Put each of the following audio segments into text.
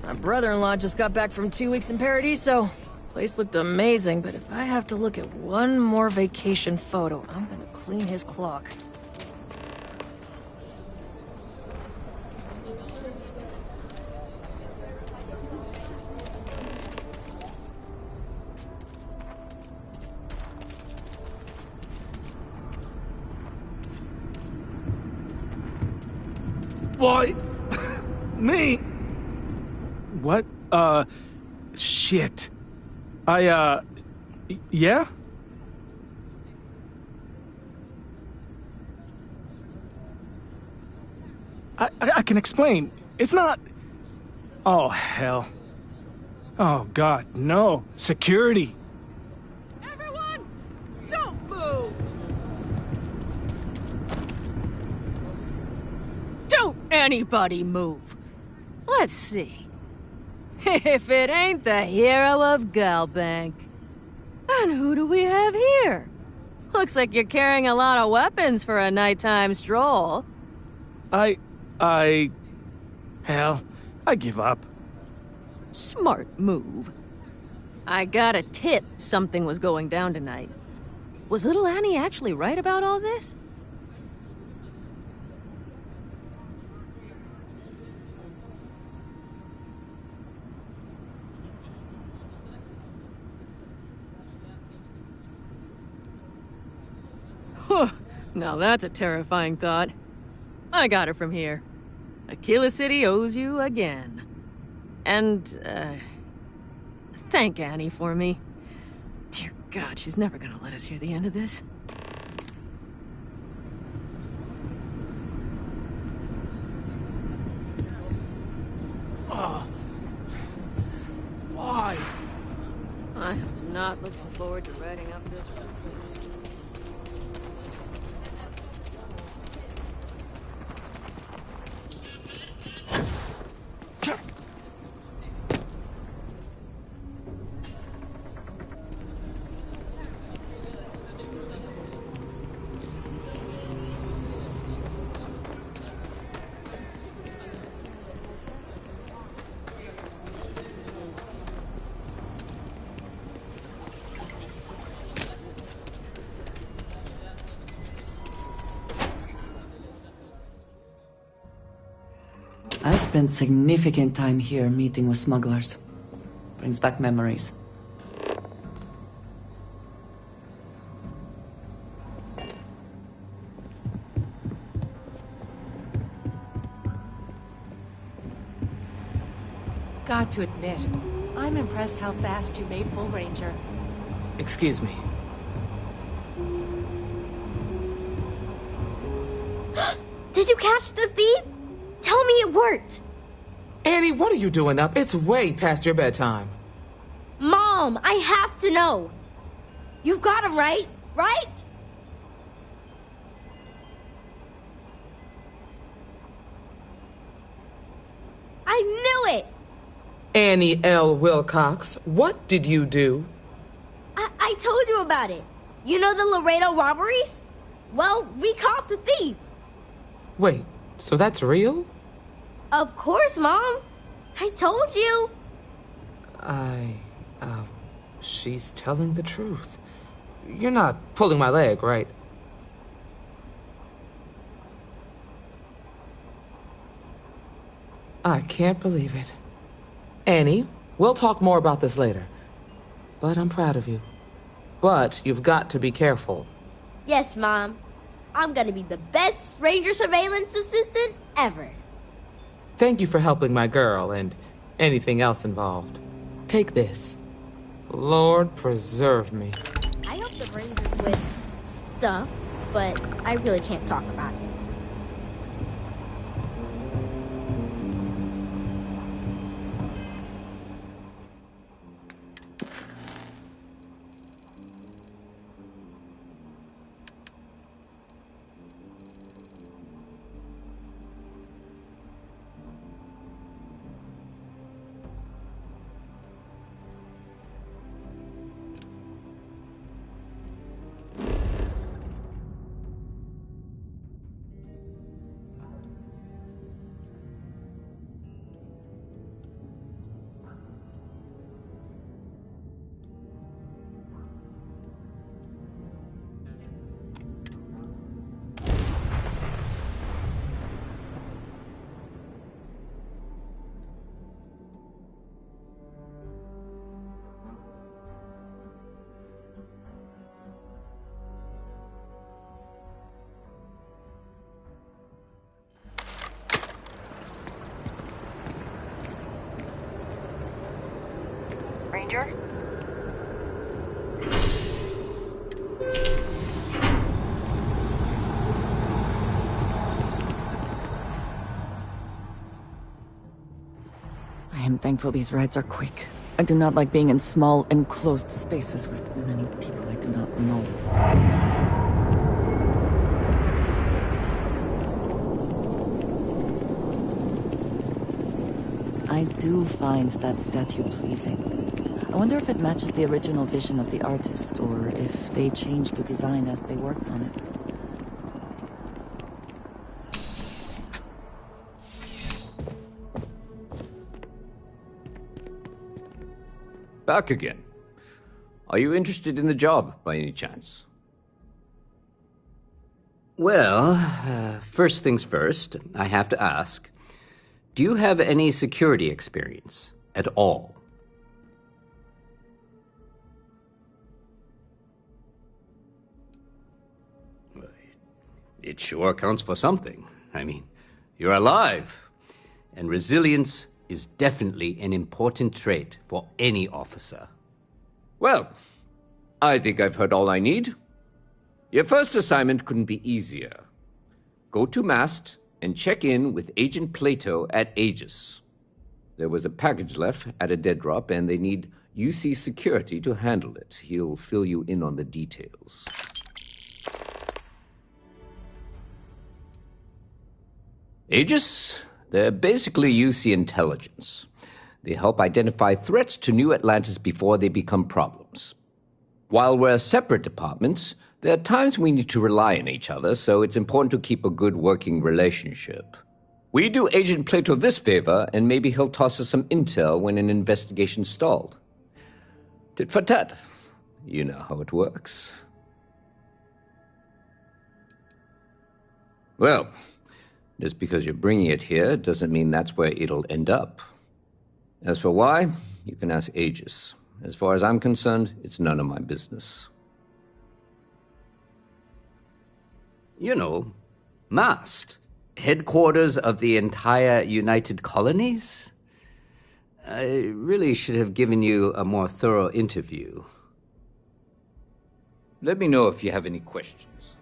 My brother-in-law just got back from 2 weeks in Paradiso. Place looked amazing, but if I have to look at one more vacation photo, I'm gonna clean his clock. Why? Me? What? Shit. Yeah? I can explain. It's not... Oh, hell. Oh, God, no. Security. Everyone, don't move! Don't anybody move! Let's see. If it ain't the hero of Galbank. And who do we have here? Looks like you're carrying a lot of weapons for a nighttime stroll. Hell, I give up. Smart move. I got a tip something was going down tonight. Was little Annie actually right about all this? Now that's a terrifying thought. I got it from here. Aquila City owes you again. And, thank Annie for me. Dear God, she's never gonna let us hear the end of this. Why? I am not looking forward to writing up this report. I spent significant time here meeting with smugglers. Brings back memories. Got to admit, I'm impressed how fast you made Full Ranger. Excuse me. Did you catch the thief? Tell me it worked! Annie, what are you doing up? It's way past your bedtime. Mom, I have to know! You got him right? Right? I knew it! Annie L. Wilcox, what did you do? I told you about it. You know the Laredo robberies? Well, we caught the thief. Wait, so that's real? Of course, Mom. I told you. She's telling the truth. You're not pulling my leg, right? I can't believe it. Annie, we'll talk more about this later. But I'm proud of you. But you've got to be careful. Yes, Mom. I'm gonna be the best Ranger surveillance assistant ever. Thank you for helping my girl and anything else involved. Take this. Lord preserve me. I hope the Rangers with stuff, but I really can't talk about it. Ranger. I am thankful these rides are quick. I do not like being in small, enclosed spaces with many people I do not know. I do find that statue pleasing. I wonder if it matches the original vision of the artist, or if they changed the design as they worked on it. Back again. Are you interested in the job, by any chance? Well, first things first, I have to ask, do you have any security experience at all? It sure counts for something. I mean, you're alive, and resilience is definitely an important trait for any officer. Well, I think I've heard all I need. Your first assignment couldn't be easier. Go to Mast and check in with Agent Plato at Aegis. There was a package left at a dead drop, and they need UC security to handle it. He'll fill you in on the details. Aegis? They're basically UC intelligence. They help identify threats to New Atlantis before they become problems. While we're separate departments, there are times we need to rely on each other, so it's important to keep a good working relationship. We do Agent Plato this favor, and maybe he'll toss us some intel when an investigation stalled. Tit for tat. You know how it works. Well, just because you're bringing it here doesn't mean that's where it'll end up. As for why, you can ask Aegis. As far as I'm concerned, it's none of my business. You know, Mast, headquarters of the entire United Colonies? I really should have given you a more thorough interview. Let me know if you have any questions.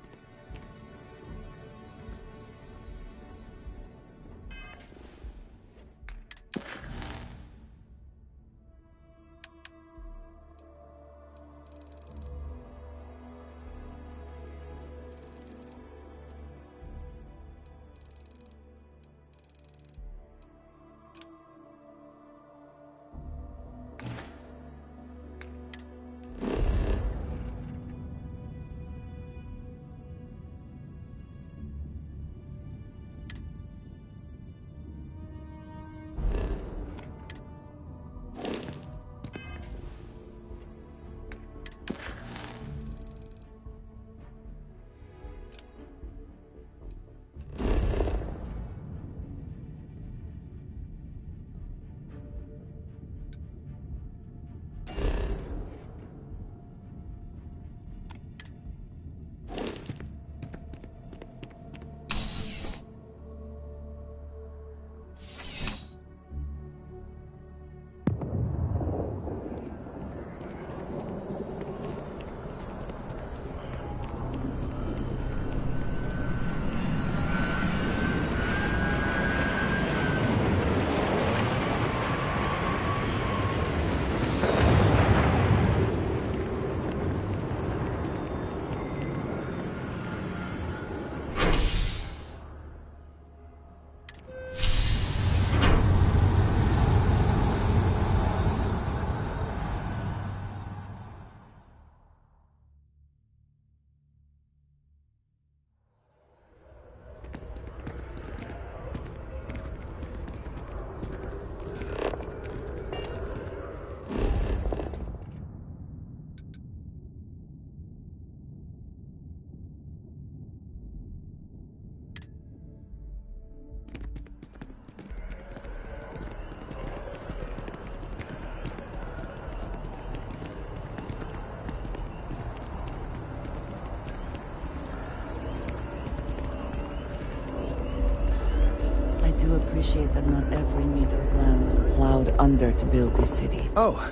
Do appreciate that not every meter of land was plowed under to build this city. Oh,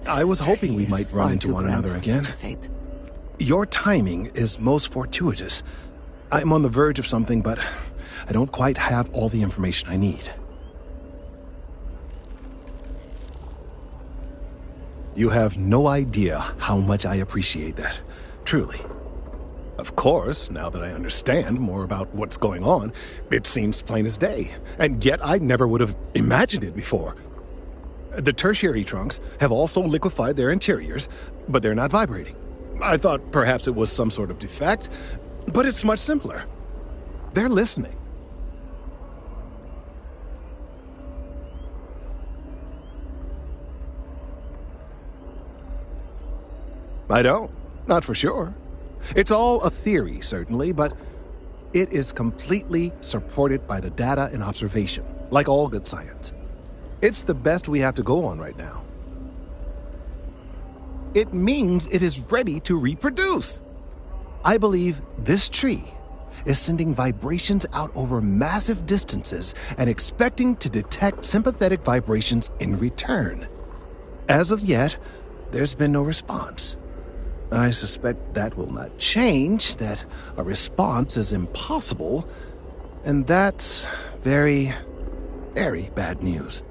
I was hoping we might run into one another again. Your timing is most fortuitous. I'm on the verge of something, but I don't quite have all the information I need. You have no idea how much I appreciate that. Truly. Of course, now that I understand more about what's going on, it seems plain as day. And yet I never would have imagined it before. The tertiary trunks have also liquefied their interiors, but they're not vibrating. I thought perhaps it was some sort of defect, but it's much simpler. They're listening. I don't. Not for sure. It's all a theory, certainly, but it is completely supported by the data and observation, like all good science. It's the best we have to go on right now. It means it is ready to reproduce. I believe this tree is sending vibrations out over massive distances and expecting to detect sympathetic vibrations in return. As of yet, there's been no response. I suspect that will not change, that a response is impossible, and that's very, very bad news.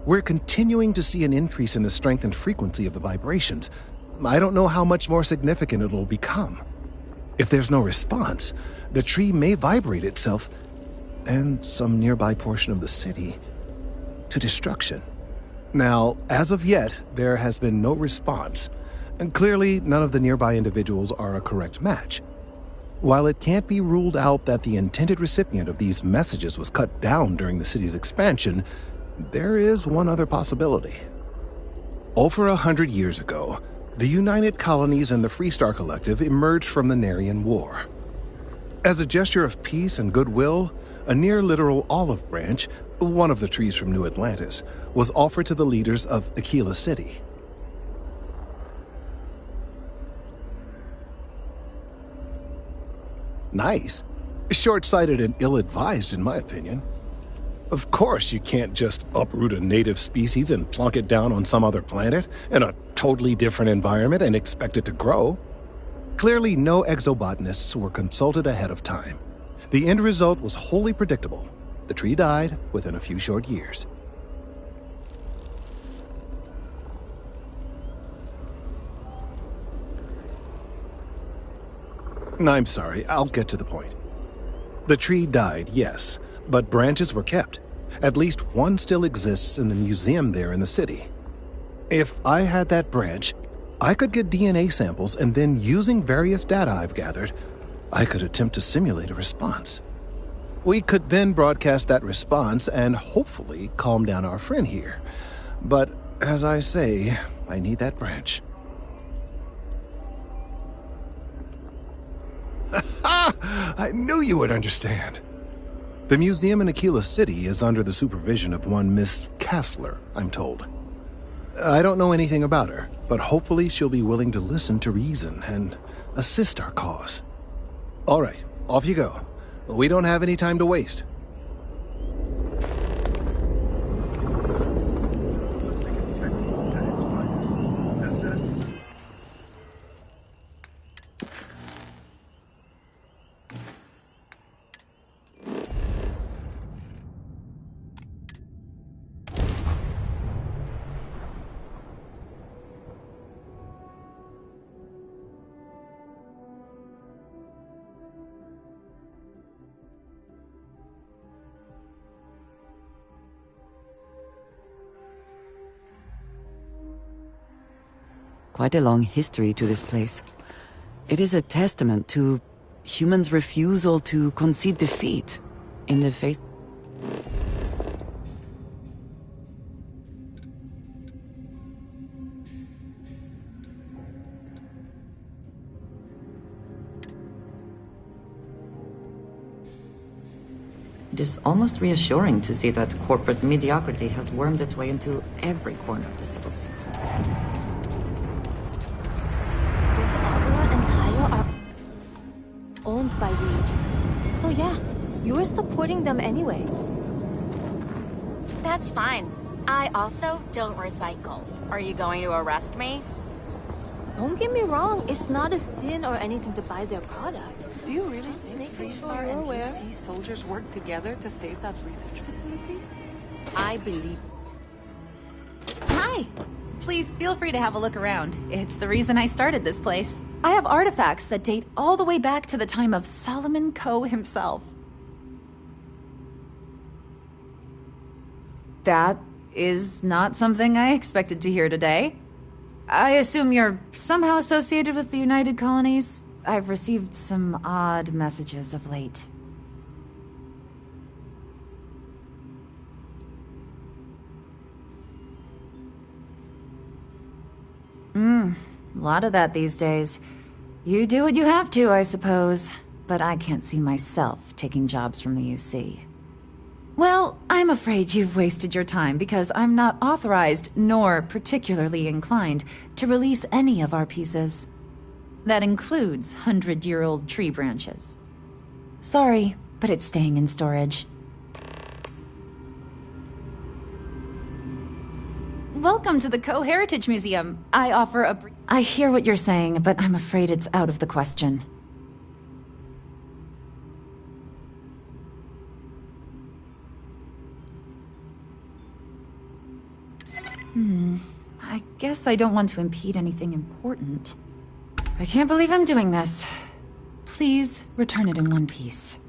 We're continuing to see an increase in the strength and frequency of the vibrations. I don't know how much more significant it'll become. If there's no response, the tree may vibrate itself, and some nearby portion of the city, to destruction. Now, as of yet, there has been no response, and clearly none of the nearby individuals are a correct match. While it can't be ruled out that the intended recipient of these messages was cut down during the city's expansion, there is one other possibility. Over 100 years ago, the United Colonies and the Freestar Collective emerged from the Narian War. As a gesture of peace and goodwill, a near-literal olive branch, one of the trees from New Atlantis, was offered to the leaders of Aquila City. Nice. Short-sighted and ill-advised, in my opinion. Of course, you can't just uproot a native species and plunk it down on some other planet in a totally different environment and expect it to grow. Clearly, no exobotanists were consulted ahead of time. The end result was wholly predictable. The tree died within a few short years. I'm sorry, I'll get to the point. The tree died, yes, but branches were kept. At least one still exists in the museum there in the city. If I had that branch, I could get DNA samples, and then using various data I've gathered, I could attempt to simulate a response. We could then broadcast that response and hopefully calm down our friend here. But as I say, I need that branch. I knew you would understand. The museum in Aquila City is under the supervision of one Miss Kassler, I'm told. I don't know anything about her, but hopefully she'll be willing to listen to reason and assist our cause. All right, off you go. We don't have any time to waste. Quite a long history to this place. It is a testament to humans' refusal to concede defeat in the face... It is almost reassuring to see that corporate mediocrity has wormed its way into every corner of the civil systems. Aura and Taya are owned by Reagent. So yeah, You're supporting them anyway. That's fine. I also don't recycle. Are you going to arrest me? Don't get me wrong, it's not a sin or anything to buy their products. Do you really think Freestar and aware. UC soldiers work together to save that research facility? I believe. Hi! Please feel free to have a look around. It's the reason I started this place. I have artifacts that date all the way back to the time of Solomon Coe himself. That is not something I expected to hear today. I assume you're somehow associated with the United Colonies? I've received some odd messages of late. A lot of that these days. You do what you have to, I suppose. But I can't see myself taking jobs from the UC. Well, I'm afraid you've wasted your time because I'm not authorized nor particularly inclined to release any of our pieces. That includes 100-year-old tree branches. Sorry, but it's staying in storage. Welcome to the Coe Heritage Museum. I offer a... I hear what you're saying, but I'm afraid it's out of the question. I guess I don't want to impede anything important. I can't believe I'm doing this. Please return it in one piece.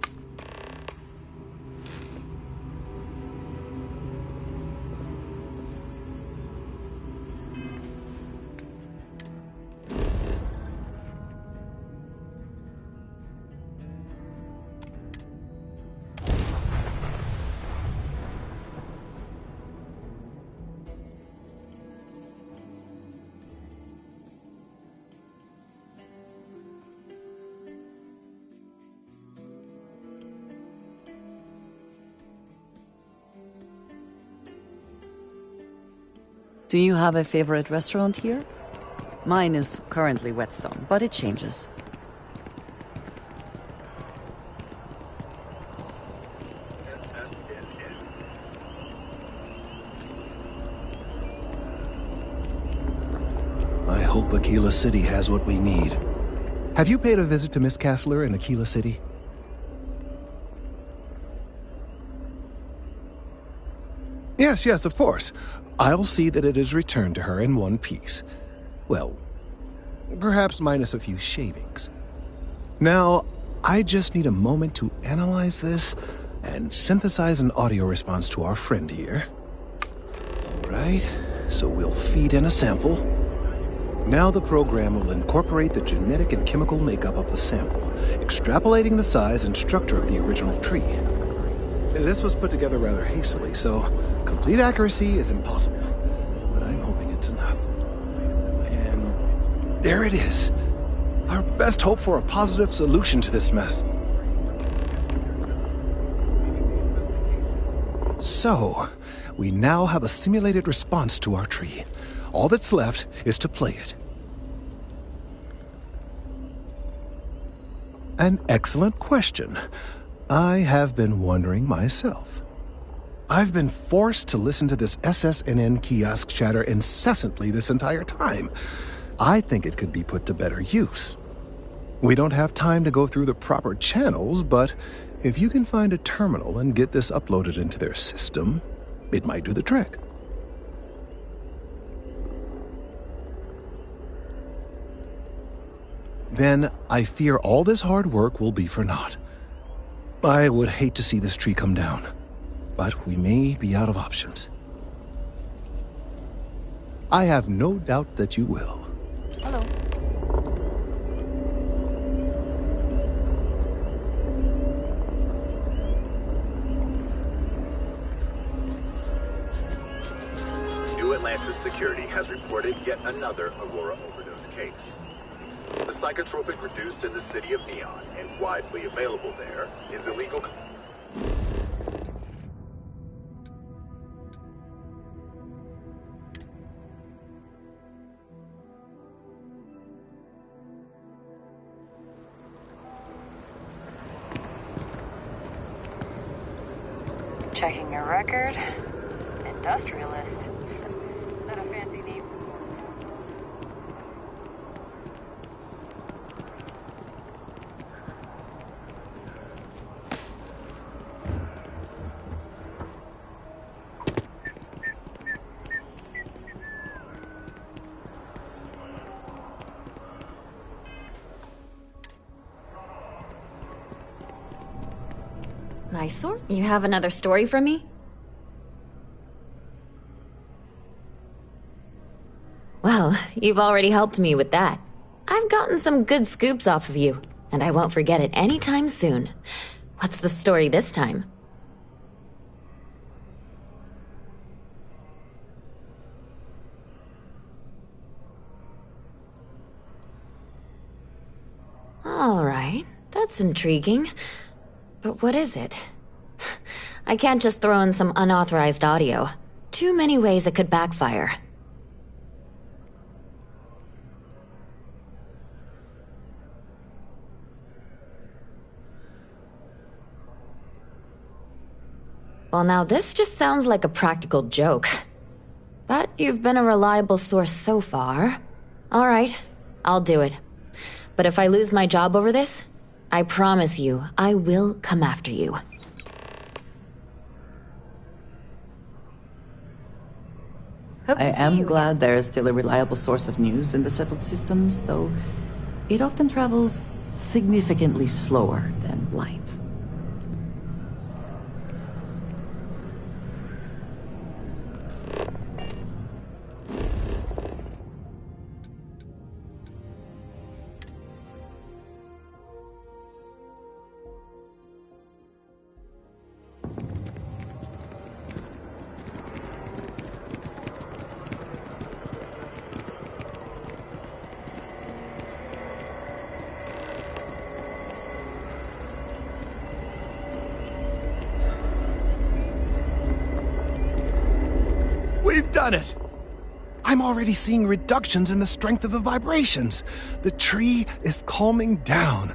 Do you have a favorite restaurant here? Mine is currently Whetstone, but it changes. I hope Aquila City has what we need. Have you paid a visit to Miss Castler in Aquila City? Yes, of course. I'll see that it is returned to her in one piece. Well, perhaps minus a few shavings. Now, I just need a moment to analyze this and synthesize an audio response to our friend here. All right, so we'll feed in a sample. Now the program will incorporate the genetic and chemical makeup of the sample, extrapolating the size and structure of the original tree. This was put together rather hastily, so complete accuracy is impossible, but I'm hoping it's enough. And there it is. Our best hope for a positive solution to this mess. So, we now have a simulated response to our tree. All that's left is to play it. An excellent question. I have been wondering myself. I've been forced to listen to this SSNN kiosk chatter incessantly this entire time. I think it could be put to better use. We don't have time to go through the proper channels, but if you can find a terminal and get this uploaded into their system, it might do the trick. Then I fear all this hard work will be for naught. I would hate to see this tree come down, but we may be out of options. I have no doubt that you will. Hello. New Atlantis Security has reported yet another Aurora overdose case. The psychotropic produced in the city of Neon and widely available there is illegal. Checking your record. Industrialist. Is that a fancy name? My source? You have another story for me? Well, you've already helped me with that. I've gotten some good scoops off of you, and I won't forget it anytime soon. What's the story this time? All right, that's intriguing. But what is it? I can't just throw in some unauthorized audio. Too many ways it could backfire. Well, now this just sounds like a practical joke. But you've been a reliable source so far. All right, I'll do it. But if I lose my job over this, I promise you, I will come after you. I am glad there is still a reliable source of news in the settled systems, though it often travels significantly slower than light. We've done it! I'm already seeing reductions in the strength of the vibrations. The tree is calming down.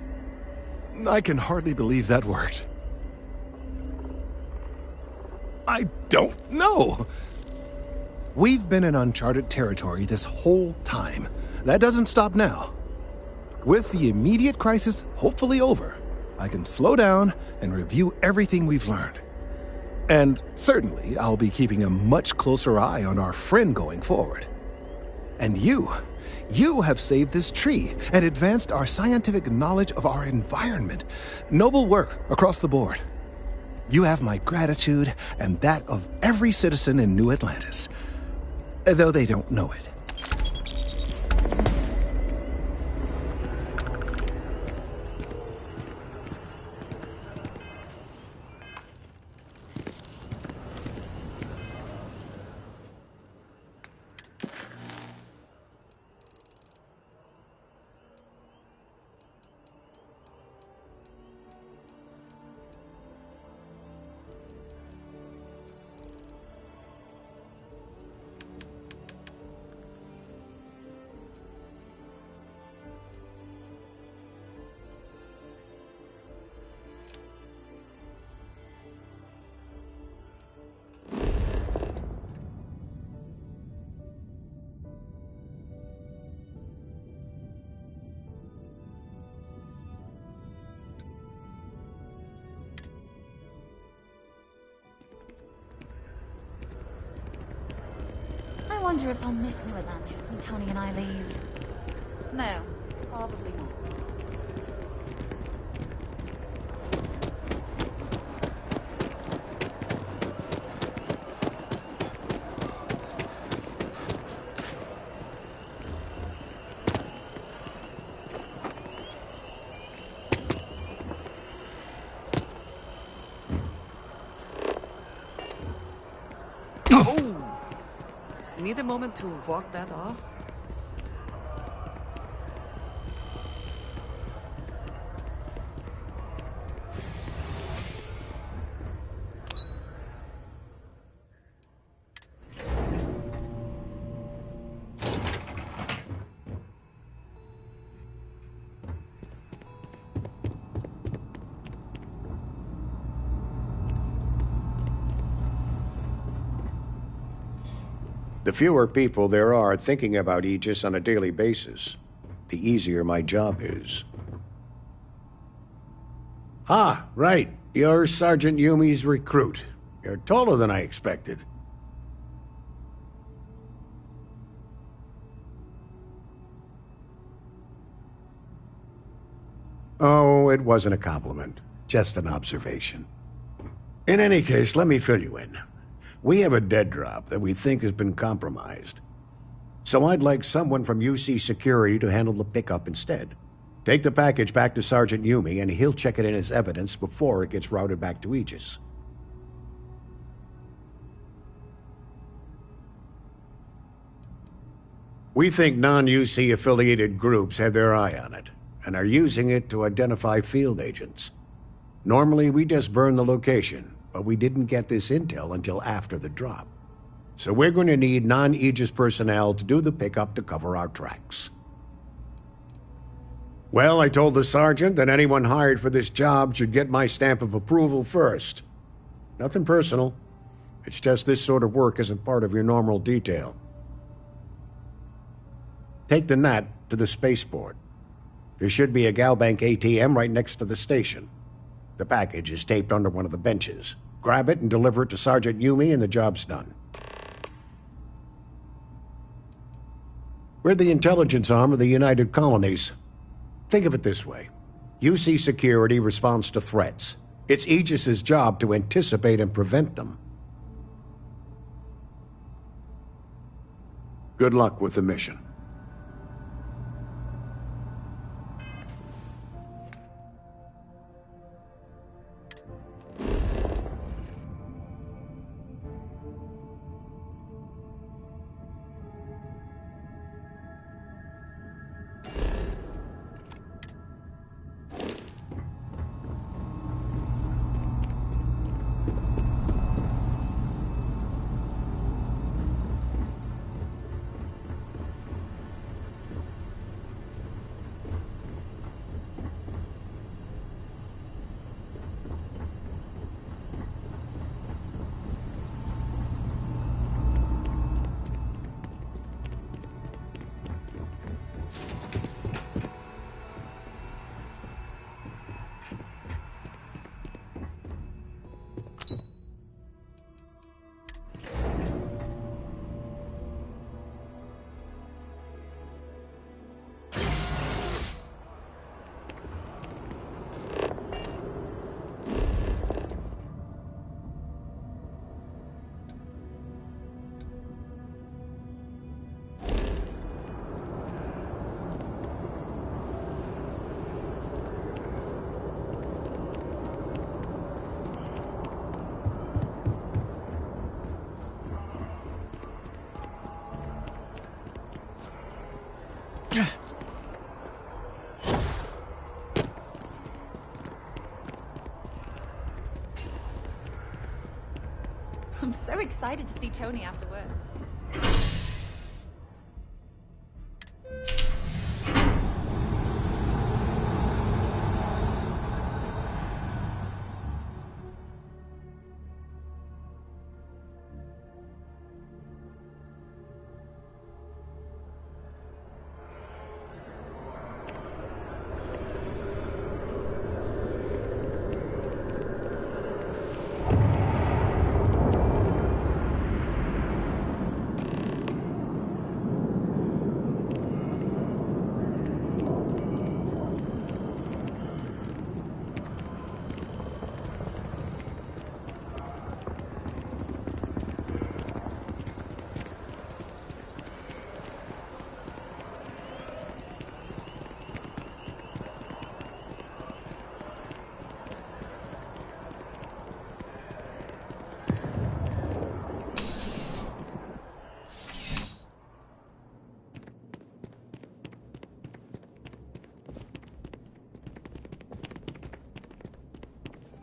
I can hardly believe that worked. I don't know. We've been in uncharted territory this whole time. That doesn't stop now. With the immediate crisis hopefully over, I can slow down and review everything we've learned. And certainly, I'll be keeping a much closer eye on our friend going forward. And you have saved this tree and advanced our scientific knowledge of our environment. Noble work across the board. You have my gratitude and that of every citizen in New Atlantis, though they don't know it. I wonder if I'll miss New Atlantis when Tony and I leave. No, probably not. Need a moment to walk that off? The fewer people there are thinking about Aegis on a daily basis, the easier my job is. Ah, right. You're Sergeant Yumi's recruit. You're taller than I expected. Oh, it wasn't a compliment. Just an observation. In any case, let me fill you in. We have a dead drop that we think has been compromised. So I'd like someone from UC Security to handle the pickup instead. Take the package back to Sergeant Yumi and he'll check it in as evidence before it gets routed back to Aegis. We think non-UC affiliated groups have their eye on it and are using it to identify field agents. Normally, we just burn the location, but we didn't get this intel until after the drop. So we're going to need non-Aegis personnel to do the pickup to cover our tracks. Well, I told the sergeant that anyone hired for this job should get my stamp of approval first. Nothing personal. It's just this sort of work isn't part of your normal detail. Take the Nat to the spaceport. There should be a Galbank ATM right next to the station. The package is taped under one of the benches. Grab it and deliver it to Sergeant Yumi and the job's done. We're the intelligence arm of the United Colonies. Think of it this way. UC Security responds to threats. It's Aegis's job to anticipate and prevent them. Good luck with the mission. I'm so excited to see Tony after work.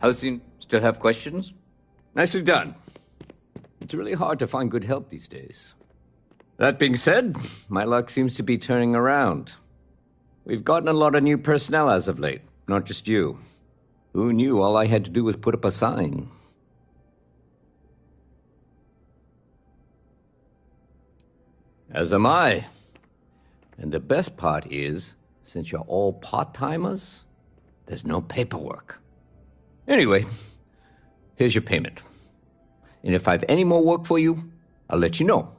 How's soon? Still have questions? Nicely done. It's really hard to find good help these days. That being said, my luck seems to be turning around. We've gotten a lot of new personnel as of late, not just you. Who knew all I had to do was put up a sign? As am I. And the best part is, since you're all part-timers, there's no paperwork. Anyway, here's your payment. And if I have any more work for you, I'll let you know.